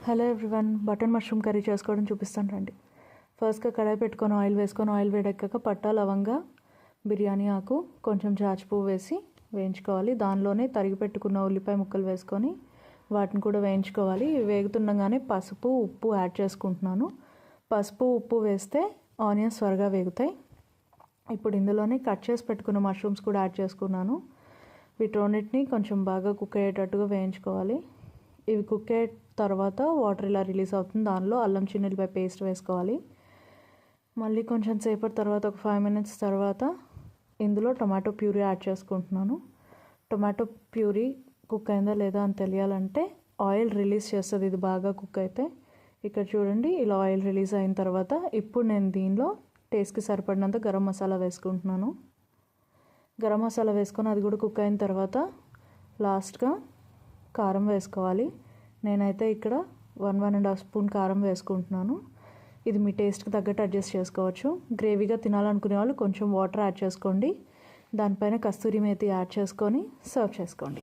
Hello everyone, button mushroom curry చేసుకోవడం చూపిస్తాను రండి. ఫస్ట్గా కడాయి పెట్టుకొని ఆయిల్ వేసుకొని ఆయిల్ వేడెక్కాక పట్టా, లవంగా, బిర్యానీ ఆకు, కొంచెం జాజి పువ్వు వేసి వేయించుకోవాలి. దానిలోనే తరిగి పెట్టుకున్న ఉల్లిపాయ ముక్కలు వేసుకొని వాటిని కూడా వేయించుకోవాలి. వేగుతుండగానే పసుపు, ఉప్పు యాడ్ చేసుకుంటున్నాను. పసుపు, ఉప్పు వేస్తే ఆనియన్స్ త్వరగా వేగుతాయి. ఇప్పుడు ఇందులోనే కట్ చేసి పెట్టుకున్న మష్రూమ్స్ కూడా యాడ్ చేసుకున్నాను. వీటన్నిటిని కొంచెం బాగా కుక్ అయ్యేటట్టుగా వేయించుకోవాలి. ఇవి కుక్ అయ్యే తర్వాత వాటర్ ఇలా రిలీజ్ అవుతుంది. దానిలో అల్లం చిన్నులపాయ పేస్ట్ వేసుకోవాలి. మళ్ళీ కొంచెం సేపటి తర్వాత ఒక 5 minutes తర్వాత ఇందులో టొమాటో ప్యూరీ యాడ్ చేసుకుంటున్నాను. టొమాటో ప్యూరీ కుక్ అయిందా లేదా అని తెలియాలంటే ఆయిల్ రిలీజ్ చేస్తుంది ఇది బాగా కుక్ అయితే. ఇక్కడ చూడండి, ఇలా ఆయిల్ రిలీజ్ అయిన తర్వాత ఇప్పుడు నేను దీనిలో టేస్ట్కి సరిపడినంత గరం మసాలా వేసుకుంటున్నాను. గరం మసాలా వేసుకొని అది కూడా కుక్ అయిన తర్వాత లాస్ట్గా కారం వేసుకోవాలి. నేనైతే ఇక్కడ 1.5 స్పూన్ కారం వేసుకుంటున్నాను. ఇది మీ టేస్ట్కి తగ్గట్టు అడ్జస్ట్ చేసుకోవచ్చు. గ్రేవీగా తినాలనుకునే వాళ్ళు కొంచెం వాటర్ యాడ్ చేసుకోండి. దానిపైన కస్తూరి మేతి యాడ్ చేసుకొని సర్వ్ చేసుకోండి.